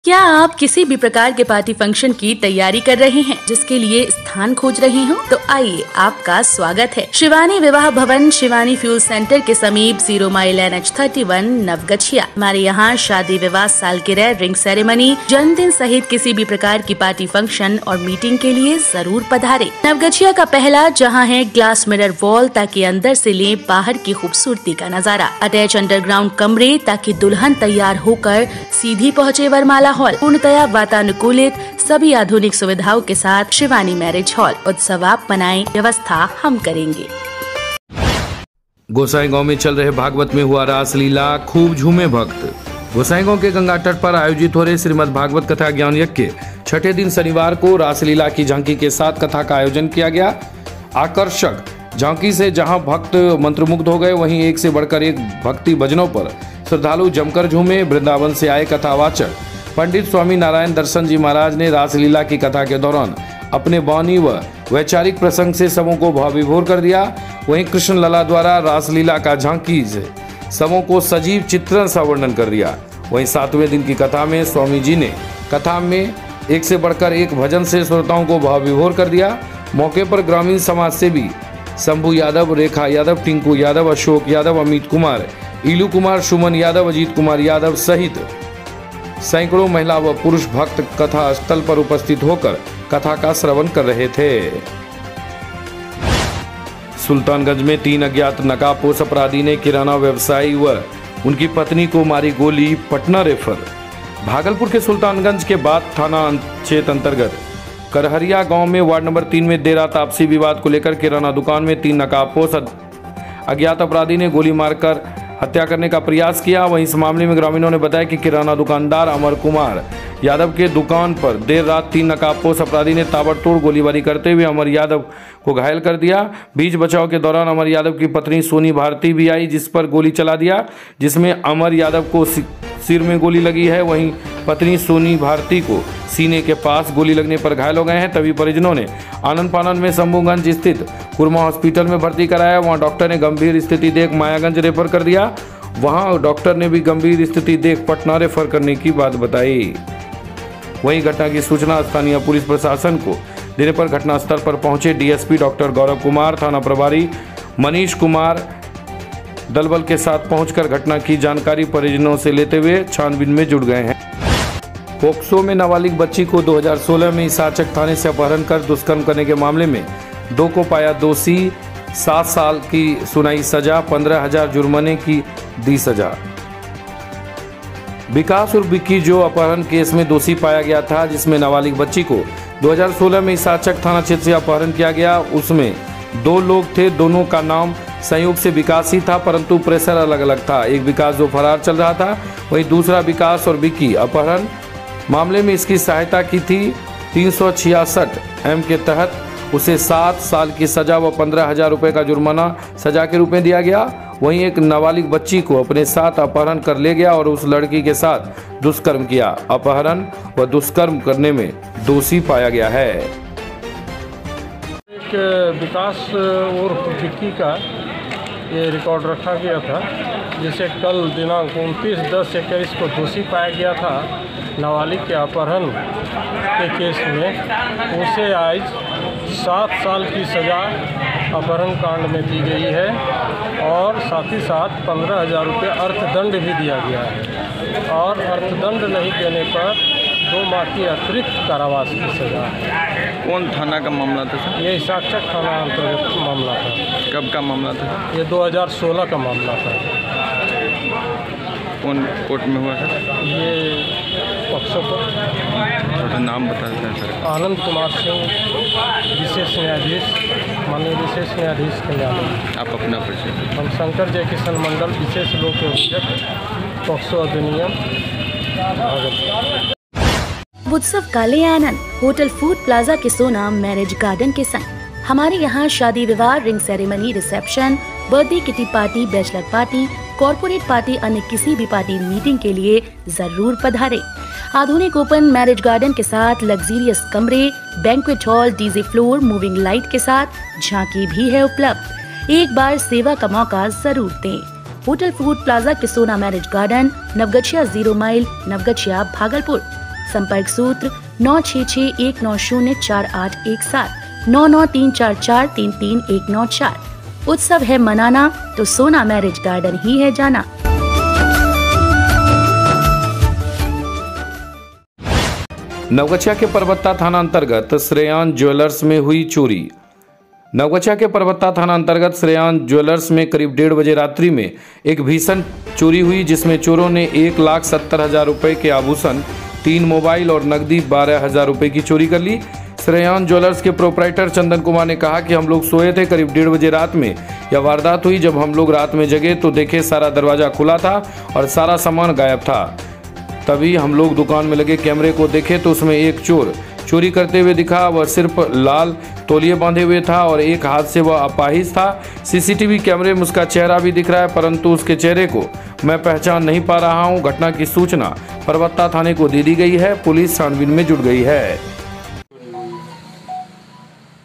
क्या आप किसी भी प्रकार के पार्टी फंक्शन की तैयारी कर रहे हैं, जिसके लिए स्थान खोज रहे हो? तो आइए, आपका स्वागत है शिवानी विवाह भवन, शिवानी फ्यूल सेंटर के समीप 0 माइल NH31 नवगछिया। हमारे यहाँ शादी, विवाह, सालगिरह, रिंग सेरेमनी, जन्मदिन सहित किसी भी प्रकार की पार्टी फंक्शन और मीटिंग के लिए जरूर पधारे। नवगछिया का पहला जहाँ है ग्लास मिरर वॉल, ताकि अंदर से ले बाहर की खूबसूरती का नजारा। अटैच अंडरग्राउंड कमरे, ताकि दुल्हन तैयार होकर सीधी पहुँचे वरमाला हॉल। पूर्णतया वातानुकूलित, सभी आधुनिक सुविधाओं के साथ शिवानी मैरिज हॉल। उत्सव आप मनाएं, व्यवस्था हम करेंगे। गोसाईगांव में चल रहे भागवत में हुआ रासलीला, खूब झूमे भक्त। गोसाईगांव के गंगा तट पर आयोजित हो रहे श्रीमद् भागवत कथा ज्ञान यज्ञ के छठे दिन शनिवार को रासलीला की झांकी के साथ कथा का आयोजन किया गया। आकर्षक झांकी से जहां भक्त मंत्रमुग्ध हो गए, वहीं एक से बढ़कर एक भक्ति भजनों पर श्रद्धालु जमकर झूमे। वृंदावन से आए कथावाचक पंडित स्वामी नारायण दर्शन जी महाराज ने रासलीला की कथा के दौरान अपने वाणी व वैचारिक प्रसंग से सबों को भावविभोर कर दिया। वहीं कृष्ण लला द्वारा रासलीला का झांकी से सबों को सजीव चित्रण सा वर्णन कर दिया। वहीं 7वें दिन की कथा में स्वामी जी ने कथा में एक से बढ़कर एक भजन से श्रोताओं को भावविभोर कर दिया। मौके पर ग्रामीण समाज सेवी शंभू यादव, रेखा यादव, टिंकू यादव, अशोक यादव, अमित कुमार, इलू कुमार, सुमन यादव, अजीत कुमार यादव सहित सैकड़ों महिला व पुरुष भक्त कथा स्थल पर उपस्थित होकर कथा का श्रवण कर रहे थे। सुल्तानगंज में 3 अज्ञात नकाबपोश अपराधी ने किराना व्यवसायी व उनकी पत्नी को मारी गोली, पटना रेफर। भागलपुर के सुल्तानगंज के बाद थाना क्षेत्र अंतर्गत करहरिया गांव में वार्ड नंबर 3 में देर रात आपसी विवाद को लेकर किराना दुकान में 3 नकाबपोश अज्ञात अपराधी ने गोली मारकर हत्या करने का प्रयास किया। वहीं इस मामले में ग्रामीणों ने बताया कि किराना दुकानदार अमर कुमार यादव के दुकान पर देर रात 3 नकाबपोश अपराधी ने ताबड़तोड़ गोलीबारी करते हुए अमर यादव को घायल कर दिया। बीच बचाव के दौरान अमर यादव की पत्नी सोनी भारती भी आई, जिस पर गोली चला दिया, जिसमें अमर यादव को सिर में गोली लगी है। वहीं पत्नी सोनी भारती को सीने के पास गोली लगने पर घायल हो गए हैं। तभी परिजनों ने आनंद फानंद में शंभूगंज स्थित कुरमा हॉस्पिटल में भर्ती कराया। वहां डॉक्टर ने गंभीर स्थिति देख मायागंज रेफर कर दिया। वहां डॉक्टर ने भी गंभीर स्थिति देख पटना रेफर करने की बात बताई। वहीं घटना की सूचना स्थानीय पुलिस प्रशासन को देने पर घटनास्थल पर पहुंचे डीएसपी डॉक्टर गौरव कुमार, थाना प्रभारी मनीष कुमार दलबल के साथ पहुंचकर घटना की जानकारी परिजनों से लेते हुए छानबीन में जुट गए हैं। पोक्सो में नाबालिग बच्ची को 2016 में इसाचक थाने से अपहरण कर दुष्कर्म करने के मामले में 2 को पाया दोषी। 7 साल की सुनाई सजा, 15,000 जुर्माने की दी सजा। विकास और विक्की जो अपहरण केस में दोषी पाया गया था, जिसमें नाबालिग बच्ची को 2016 में इसाचक थाना क्षेत्र से अपहरण किया गया, उसमें 2 लोग थे। दोनों का नाम संयोग से विकास ही था, परंतु प्रेशर अलग अलग था। एक विकास जो फरार चल रहा था, वहीं दूसरा विकास और विक्की अपहरण मामले में इसकी सहायता की थी। 366 M के तहत उसे 7 साल की सजा व 15,000 रुपये का जुर्माना सजा के रूप में दिया गया। वहीं एक नाबालिग बच्ची को अपने साथ अपहरण कर ले गया और उस लड़की के साथ दुष्कर्म किया। अपहरण व दुष्कर्म करने में दोषी पाया गया है। एक विकास और विक्की का ये रिकॉर्ड रखा गया था, जिसे कल दिनांक 29/10/21 को दोषी पाया गया था नाबालिग के अपहरण के केस में। उसे आज 7 साल की सज़ा अपहरण कांड में दी गई है और साथ ही साथ 15,000 रुपये अर्थदंड भी दिया गया है। और अर्थदंड नहीं देने पर 2 माह की अतिरिक्त कारावास की सज़ा है। कौन थाना का मामला था सर? ये इसाचक थाना अंतर्गत मामला था। कब का मामला था? ये 2016 का मामला था। कौन कोर्ट में हुआ सर? ये पक्षों पर। थोड़ा नाम बता दें सर। आनंद कुमार सिंह, विशेष न्यायाधीश, माननीय विशेष न्यायाधीश कल्याण। आप अपना परिचय। हम शंकर जयकिशन मंडल, विशेष लोक अभियोजक, पक्षो अधिनियम, भागलपुर। उत्सव का ले आनंद होटल फूड प्लाजा के सोना मैरिज गार्डन के संग। हमारे यहाँ शादी, विवाह, ring ceremony, reception, birthday kitty party, bachelor party, corporate party, अन्य किसी भी पार्टी मीटिंग के लिए जरूर पधारे। आधुनिक ओपन मैरिज गार्डन के साथ लग्जरियस कमरे, banquet hall, DJ floor, moving light के साथ झांकी भी है उपलब्ध। एक बार सेवा का मौका जरूर दें। होटल फूड प्लाजा के Sona marriage garden, Naugachia 0 mile, Naugachia, Bhagalpur. संपर्क सूत्र 9661904817, 9934433194। उत्सव है मनाना तो सोना मैरिज गार्डन ही है जाना। नवगछिया के परबत्ता थाना अंतर्गत श्रेयान ज्वेलर्स में हुई चोरी। नवगछिया के परबत्ता थाना अंतर्गत श्रेयान ज्वेलर्स में करीब 1:30 बजे रात्रि में एक भीषण चोरी हुई, जिसमें चोरों ने 1,70,000 रुपए के आभूषण, 3 मोबाइल और नकदी 12,000 रुपए की चोरी कर ली। श्रेयान ज्वेलर्स के प्रोपराइटर चंदन कुमार ने कहा कि हम लोग सोए थे, करीब 1:30 बजे रात में यह वारदात हुई। जब हम लोग रात में जगे तो देखे सारा दरवाजा खुला था और सारा सामान गायब था। तभी हम लोग दुकान में लगे कैमरे को देखे तो उसमें एक चोर चोरी करते हुए दिखा। वह सिर्फ लाल तौलिए बांधे हुए था और एक हाथ से वह अपाहिज था। सीसीटीवी कैमरे में उसका चेहरा भी दिख रहा है, परंतु उसके चेहरे को मैं पहचान नहीं पा रहा हूं। घटना की सूचना परबत्ता थाने को दे दी गई है। पुलिस छानबीन में जुट गई है।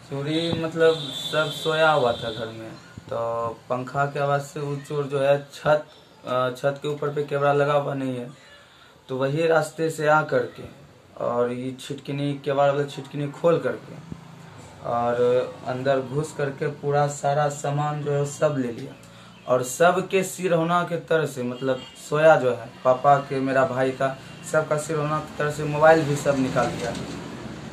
चोरी मतलब सब सोया हुआ था घर में, तो पंखा के आवाज़ से वो चोर जो है छत के ऊपर पे कैमरा लगा हुआ नहीं है, तो वही रास्ते से आ करके और ये केवाड़ वाला छिटकिनी खोल करके और अंदर घुस करके पूरा सारा सामान जो है सब ले लिया। और सब के सिर होना के तरह से, मतलब सोया जो है पापा के, मेरा भाई का, सबका सिर होना की तरह से मोबाइल भी सब निकाल दिया,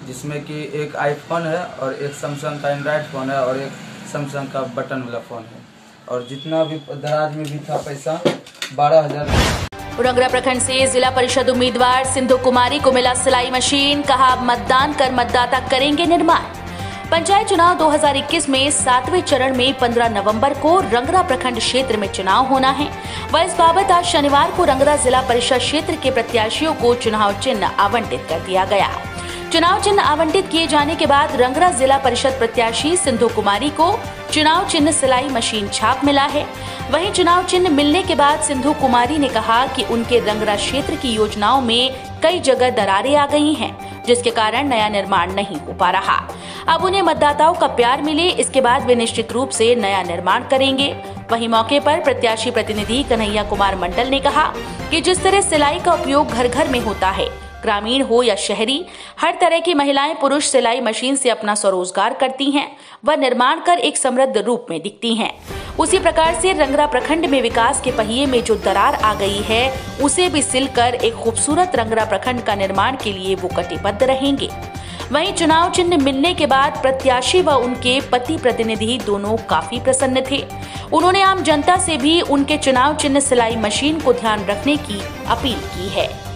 जिसमें कि एक आईफोन है और एक सैमसंग का एंड्रॉयड फ़ोन है और एक सैमसंग का बटन वाला फ़ोन है। और जितना भी दराज में भी था पैसा 12,000। रंगरा प्रखंड से जिला परिषद उम्मीदवार सिंधु कुमारी को मिला सिलाई मशीन, कहा मतदान कर मतदाता करेंगे निर्माण। पंचायत चुनाव 2021 में 7वें चरण में 15 नवंबर को रंगरा प्रखंड क्षेत्र में चुनाव होना है। वह इस बाबत आज शनिवार को रंगरा जिला परिषद क्षेत्र के प्रत्याशियों को चुनाव चिन्ह आवंटित कर दिया गया। चुनाव चिन्ह आवंटित किए जाने के बाद रंगरा जिला परिषद प्रत्याशी सिंधु कुमारी को चुनाव चिन्ह सिलाई मशीन छाप मिला है। वहीं चुनाव चिन्ह मिलने के बाद सिंधु कुमारी ने कहा कि उनके रंगरा क्षेत्र की योजनाओं में कई जगह दरारें आ गई हैं, जिसके कारण नया निर्माण नहीं हो पा रहा। अब उन्हें मतदाताओं का प्यार मिले, इसके बाद वे निश्चित रूप से नया निर्माण करेंगे। वहीं मौके पर प्रत्याशी प्रतिनिधि कन्हैया कुमार मंडल ने कहा कि जिस तरह सिलाई का उपयोग घर घर में होता है, ग्रामीण हो या शहरी, हर तरह की महिलाएं पुरुष सिलाई मशीन से अपना स्वरोजगार करती हैं, वह निर्माण कर एक समृद्ध रूप में दिखती हैं। उसी प्रकार से रंगरा प्रखंड में विकास के पहिए में जो दरार आ गई है, उसे भी सिलकर एक खूबसूरत रंगरा प्रखंड का निर्माण के लिए वो कटिबद्ध रहेंगे। वहीं चुनाव चिन्ह मिलने के बाद प्रत्याशी व उनके पति प्रतिनिधि दोनों काफी प्रसन्न थे। उन्होंने आम जनता से भी उनके चुनाव चिन्ह सिलाई मशीन को ध्यान रखने की अपील की है।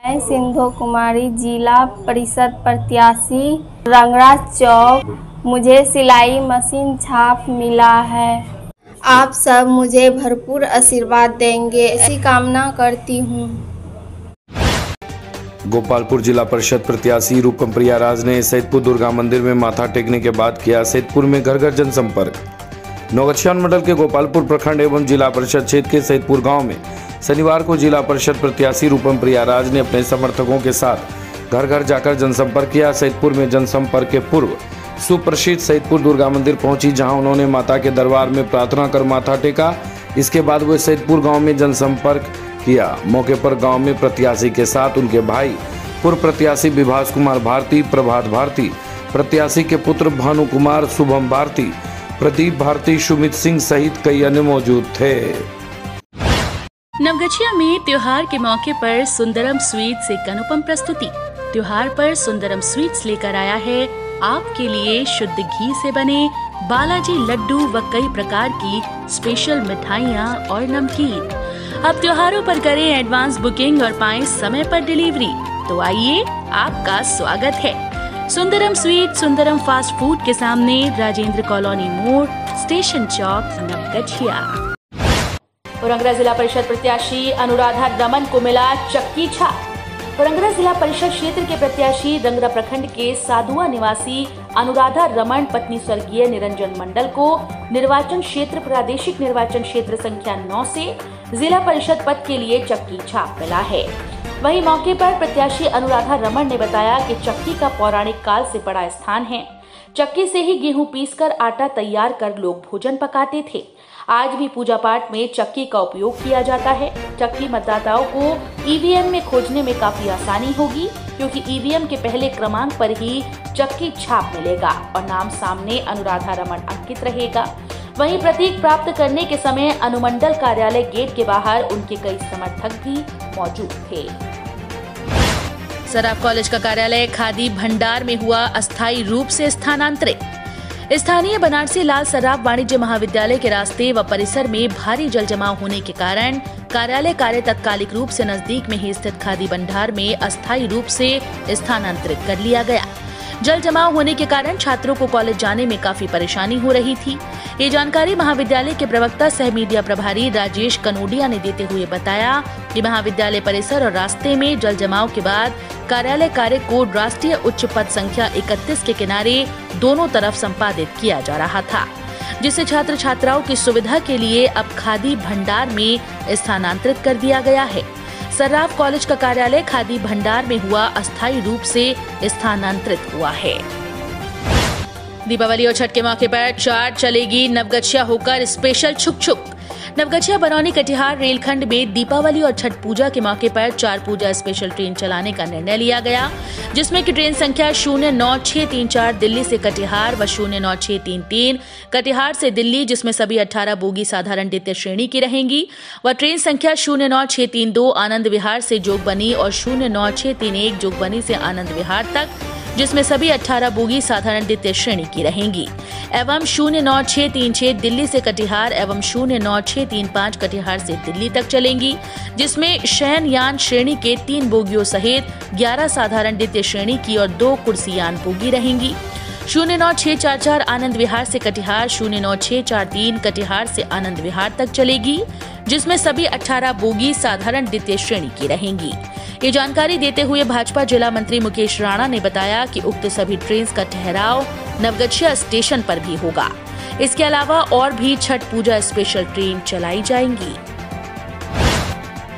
मैं सिंधु कुमारी, जिला परिषद प्रत्याशी, रंगरा चौक। मुझे सिलाई मशीन छाप मिला है। आप सब मुझे भरपूर आशीर्वाद देंगे, ऐसी कामना करती हूँ। गोपालपुर जिला परिषद प्रत्याशी रूपम प्रियाराज ने सैदपुर दुर्गा मंदिर में माथा टेकने के बाद किया सैदपुर में घर घर जनसंपर्क। नवगछिया मंडल के गोपालपुर प्रखंड एवं जिला परिषद क्षेत्र के सैदपुर गांव में शनिवार को जिला परिषद प्रत्याशी रूपम प्रियाराज ने अपने समर्थकों के साथ घर घर जाकर जनसंपर्क किया। सैदपुर में जनसंपर्क के पूर्व सुप्रसिद्ध सैदपुर दुर्गा मंदिर पहुंची, जहां उन्होंने माता के दरबार में प्रार्थना कर माथा टेका। इसके बाद वे सैदपुर गांव में जनसंपर्क किया। मौके पर गांव में प्रत्याशी के साथ उनके भाई पूर्व प्रत्याशी विभास कुमार भारती, प्रभात भारती, प्रत्याशी के पुत्र भानु कुमार, शुभम भारती, प्रदीप भारती, सुमित सिंह सहित कई अन्य मौजूद थे। नवगछिया में त्योहार के मौके पर सुंदरम स्वीट्स एक अनुपम प्रस्तुति। त्योहार पर सुंदरम स्वीट्स लेकर आया है आपके लिए शुद्ध घी से बने बालाजी लड्डू व कई प्रकार की स्पेशल मिठाइयाँ और नमकीन। अब त्योहारों पर करें एडवांस बुकिंग और पाएं समय पर डिलीवरी। तो आइए, आपका स्वागत है। Sundaram sweet Sundaram fast food के सामने, राजेंद्र कॉलोनी मोड़, स्टेशन चौक, नवगछिया। रंगरा जिला परिषद प्रत्याशी अनुराधा रमन को मिला चक्की छाप। रंगरा जिला परिषद क्षेत्र के प्रत्याशी रंगरा प्रखंड के साधुआ निवासी अनुराधा रमन पत्नी स्वर्गीय निरंजन मंडल को निर्वाचन क्षेत्र प्रादेशिक निर्वाचन क्षेत्र संख्या 9 से जिला परिषद पद के लिए चक्की छाप मिला है। वहीं मौके पर प्रत्याशी अनुराधा रमन ने बताया कि चक्की का पौराणिक काल से बड़ा स्थान है। चक्की से ही गेहूं पीसकर आटा तैयार कर लोग भोजन पकाते थे। आज भी पूजा पाठ में चक्की का उपयोग किया जाता है। चक्की मतदाताओं को ईवीएम में खोजने में काफी आसानी होगी, क्योंकि ईवीएम के पहले क्रमांक पर ही चक्की छाप मिलेगा और नाम सामने अनुराधा रमन अंकित रहेगा। वहीं प्रतीक प्राप्त करने के समय अनुमंडल कार्यालय गेट के बाहर उनके कई समर्थक भी मौजूद थे। सराफ कॉलेज का कार्यालय खादी भंडार में हुआ अस्थायी रूप से स्थानांतरित। स्थानीय बनारसी लाल सराफ वाणिज्य महाविद्यालय के रास्ते व परिसर में भारी जल जमाव होने के कारण कार्यालय कार्य तात्कालिक रूप से नजदीक में ही स्थित खादी भंडार में अस्थायी रूप से स्थानांतरित कर लिया गया। जल जमाव होने के कारण छात्रों को कॉलेज जाने में काफी परेशानी हो रही थी। ये जानकारी महाविद्यालय के प्रवक्ता सह मीडिया प्रभारी राजेश कनोडिया ने देते हुए बताया कि महाविद्यालय परिसर और रास्ते में जल जमाव के बाद कार्यालय कार्य को राष्ट्रीय उच्च पथ संख्या 31 के किनारे दोनों तरफ संपादित किया जा रहा था, जिसे छात्र छात्राओं की सुविधा के लिए अब खादी भंडार में स्थानांतरित कर दिया गया है। सराफ कॉलेज का कार्यालय खादी भंडार में हुआ अस्थायी रूप से स्थानांतरित हुआ है। दीपावली और छठ के मौके पर 4 चलेगी नवगछिया होकर स्पेशल छुक छुक। नवगछिया बरौनी कटिहार रेलखंड में दीपावली और छठ पूजा के मौके पर 4 पूजा स्पेशल ट्रेन चलाने का निर्णय लिया गया, जिसमें कि ट्रेन संख्या 09634 दिल्ली से कटिहार व 09633 कटिहार से दिल्ली, जिसमें सभी 18 बोगी साधारण द्वितीय श्रेणी की रहेंगी, व ट्रेन संख्या 09632 आनंद विहार से जोगबनी और 09631 जोगबनी से आनंद विहार तक, जिसमें सभी 18 बोगी साधारण द्वितीय श्रेणी की रहेंगी, एवं 09636 दिल्ली से कटिहार एवं 09635 कटिहार से दिल्ली तक चलेंगी, जिसमें शयनयान श्रेणी के 3 बोगियों सहित 11 साधारण द्वितीय श्रेणी की और 2 कुर्सीयान बोगी रहेंगी। 09644 आनंद विहार से कटिहार 09643 कटिहार से आनंद विहार तक चलेगी, जिसमें सभी 18 बोगी साधारण द्वितीय श्रेणी की रहेंगी। ये जानकारी देते हुए भाजपा जिला मंत्री मुकेश राणा ने बताया कि उक्त सभी ट्रेन का ठहराव नवगछिया स्टेशन पर भी होगा। इसके अलावा और भी छठ पूजा स्पेशल ट्रेन चलाई जाएंगी।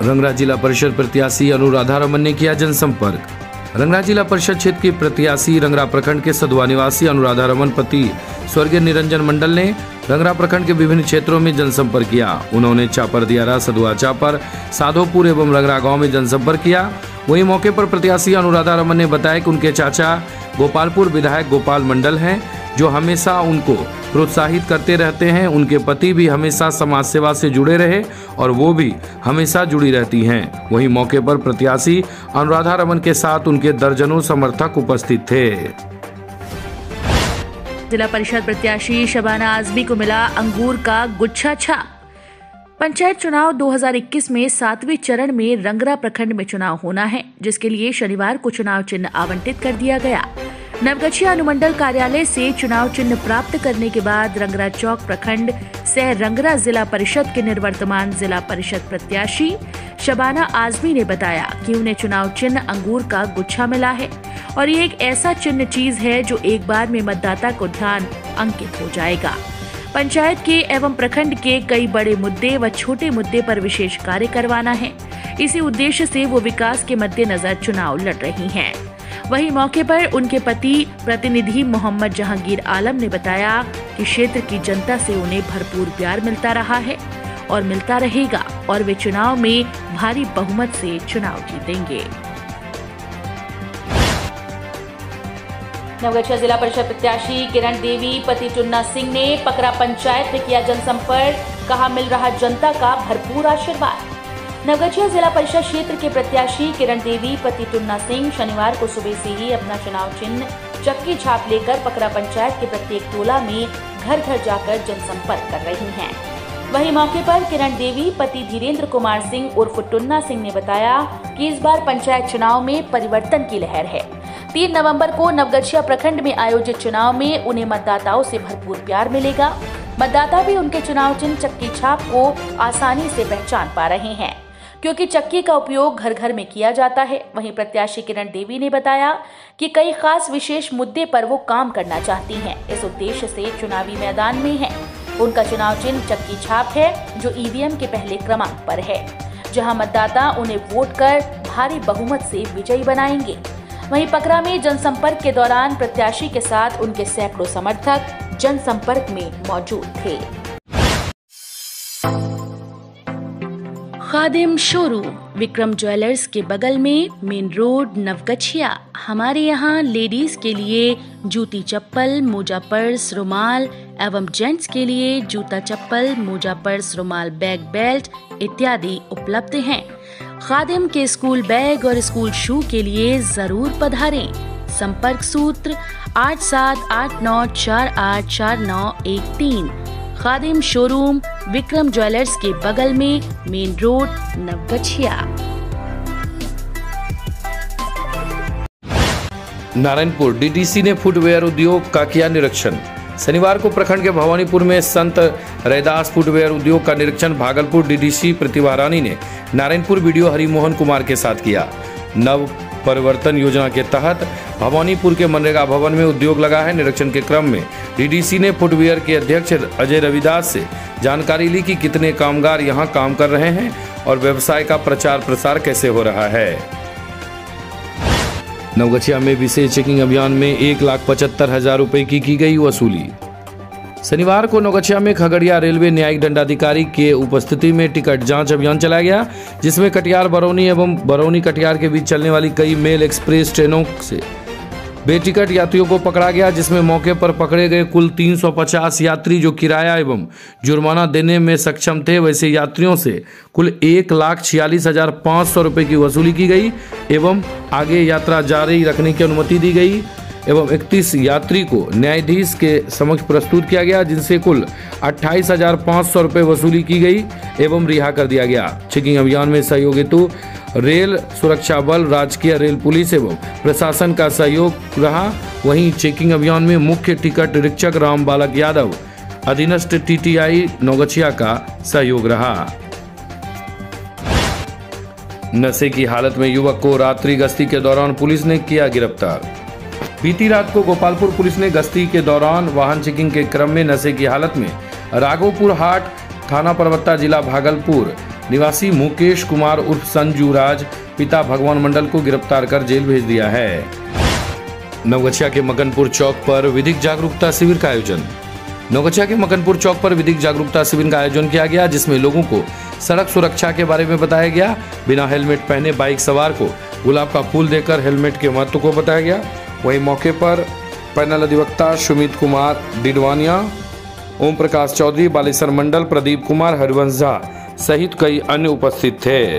रंगरा जिला परिषद प्रत्याशी अनुराधा रमन ने किया जनसंपर्क। रंगरा जिला परिषद क्षेत्र की प्रत्याशी रंगरा प्रखंड के सदवा निवासी अनुराधा रमन पति स्वर्गीय निरंजन मंडल ने रंगरा प्रखंड के विभिन्न क्षेत्रों में जनसंपर्क किया। उन्होंने चापर दियारा, सदुआ चापर, साधोपुर एवं रंगरा गांव में जनसंपर्क किया। वहीं मौके पर प्रत्याशी अनुराधा रमन ने बताया कि उनके चाचा गोपालपुर विधायक गोपाल मंडल हैं, जो हमेशा उनको प्रोत्साहित करते रहते हैं। उनके पति भी हमेशा समाज सेवा से जुड़े रहे और वो भी हमेशा जुड़ी रहती हैं। वहीं मौके पर प्रत्याशी अनुराधा रमन के साथ उनके दर्जनों समर्थक उपस्थित थे। जिला परिषद प्रत्याशी शबाना आजमी को मिला अंगूर का गुच्छा छाप। पंचायत चुनाव 2021 में 7वें चरण में रंगरा प्रखंड में चुनाव होना है, जिसके लिए शनिवार को चुनाव चिन्ह आवंटित कर दिया गया। नवगछिया अनुमंडल कार्यालय से चुनाव चिन्ह प्राप्त करने के बाद रंगरा चौक प्रखंड सह रंगरा जिला परिषद के निर्वर्तमान जिला परिषद प्रत्याशी शबाना आजमी ने बताया कि उन्हें चुनाव चिन्ह अंगूर का गुच्छा मिला है और ये एक ऐसा चिन्ह चीज है जो एक बार में मतदाता को ध्यान अंकित हो जाएगा। पंचायत के एवं प्रखंड के कई बड़े मुद्दे व छोटे मुद्दे पर विशेष कार्य करवाना है। इसी उद्देश्य से वो विकास के मद्देनजर चुनाव लड़ रही हैं। वहीं मौके पर उनके पति प्रतिनिधि मोहम्मद जहांगीर आलम ने बताया कि क्षेत्र की जनता से उन्हें भरपूर प्यार मिलता रहा है और मिलता रहेगा और वे चुनाव में भारी बहुमत से चुनाव जीतेंगे। नवगछिया जिला परिषद प्रत्याशी किरण देवी पति टुन्ना सिंह ने पकरा पंचायत में किया जनसंपर्क, कहा मिल रहा जनता का भरपूर आशीर्वाद। नवगछिया जिला परिषद क्षेत्र के प्रत्याशी किरण देवी पति टुन्ना सिंह शनिवार को सुबह से ही अपना चुनाव चिन्ह चक्की छाप लेकर पकरा पंचायत के प्रत्येक टोला में घर घर जाकर जनसंपर्क कर रही हैं। वहीं मौके पर किरण देवी पति धीरेन्द्र कुमार सिंह उर्फ टुन्ना सिंह ने बताया कि इस बार पंचायत चुनाव में परिवर्तन की लहर है। 3 नवंबर को नवगछिया प्रखंड में आयोजित चुनाव में उन्हें मतदाताओं से भरपूर प्यार मिलेगा। मतदाता भी उनके चुनाव चिन्ह चक्की छाप को आसानी से पहचान पा रहे हैं, क्योंकि चक्की का उपयोग घर घर में किया जाता है। वहीं प्रत्याशी किरण देवी ने बताया कि कई खास विशेष मुद्दे पर वो काम करना चाहती हैं। इस उद्देश्य से चुनावी मैदान में है। उनका चुनाव चिन्ह चक्की छाप है, जो ईवीएम के पहले क्रमांक पर है, जहां मतदाता उन्हें वोट कर भारी बहुमत से विजयी बनाएंगे। वहीं पकरा में जनसंपर्क के दौरान प्रत्याशी के साथ उनके सैकड़ों समर्थक जनसंपर्क में मौजूद थे। खादिम शोरूम विक्रम ज्वेलर्स के बगल में, मेन रोड, नवगछिया। हमारे यहाँ लेडीज के लिए जूती चप्पल, मोजा पर्स, रुमाल एवं जेंट्स के लिए जूता चप्पल, मोजा पर्स, रुमाल, बैग, बेल्ट इत्यादि उपलब्ध हैं। खादिम के स्कूल बैग और स्कूल शू के लिए जरूर पधारें। संपर्क सूत्र 8789484913। खादिम शोरूम विक्रम ज्वेलर्स के बगल में, main road, Naugachia. Narayanpur DTC ने फुटवेयर उद्योग का किया निरीक्षण। शनिवार को प्रखंड के भवानीपुर में संत रैदास फुटवेयर उद्योग का निरीक्षण भागलपुर डीडीसी प्रतिभा रानी ने नारायणपुर वीडियो हरिमोहन कुमार के साथ किया। नव परिवर्तन योजना के तहत भवानीपुर के मनरेगा भवन में उद्योग लगा है। निरीक्षण के क्रम में डीडीसी ने फुटवेयर के अध्यक्ष अजय रविदास से जानकारी ली कि कितने कामगार यहां काम कर रहे हैं और व्यवसाय का प्रचार प्रसार कैसे हो रहा है। नवगछिया में विशेष चेकिंग अभियान में 1,75,000 रुपए की गई वसूली। शनिवार को नवगछिया में खगड़िया रेलवे न्यायिक दंडाधिकारी के उपस्थिति में टिकट जांच अभियान चलाया गया, जिसमें कटिहार बरौनी एवं बरौनी कटिहार के बीच चलने वाली कई मेल एक्सप्रेस ट्रेनों से बेटिकट यात्रियों को पकड़ा गया, जिसमें मौके पर पकड़े गए कुल 350 यात्री जो किराया एवं जुर्माना देने में सक्षम थे। वैसे यात्रियों से कुल 1,46,500 रुपये की वसूली की गई एवं आगे यात्रा जारी रखने की अनुमति दी गई एवं 31 यात्री को न्यायाधीश के समक्ष प्रस्तुत किया गया, जिनसे कुल 28,500 रुपये वसूली की गई एवं रिहा कर दिया गया। चेकिंग अभियान में सहयोग हेतु रेल सुरक्षा बल, राजकीय रेल पुलिस एवं प्रशासन का सहयोग रहा। वहीं चेकिंग अभियान में मुख्य टिकट निरीक्षक राम बालक यादव, अधीनस्थ टीटीआई नवगछिया का सहयोग रहा। नशे की हालत में युवक को रात्रि गश्ती के दौरान पुलिस ने किया गिरफ्तार। बीती रात को गोपालपुर पुलिस ने गश्ती के दौरान वाहन चेकिंग के क्रम में नशे की हालत में राघोपुर हाट थाना परबत्ता जिला भागलपुर निवासी मुकेश कुमार उर्फ संजू राज पिता भगवान मंडल को गिरफ्तार कर जेल भेज दिया है। नवगछिया के मकनपुर चौक पर विधिक जागरूकता शिविर का आयोजन। नवगछिया के मकनपुर चौक पर विधिक जागरूकता शिविर का आयोजन किया गया, जिसमें लोगों को सड़क सुरक्षा के बारे में बताया गया। बिना हेलमेट पहने बाइक सवार को गुलाब का फूल देकर हेलमेट के महत्व को बताया गया। वहीं मौके पर पैनल अधिवक्ता सुमित कुमार डिडवानिया, ओम प्रकाश चौधरी, बालेश्वर मंडल, प्रदीप कुमार, हरिवंश झा सहित कई अन्य उपस्थित थे।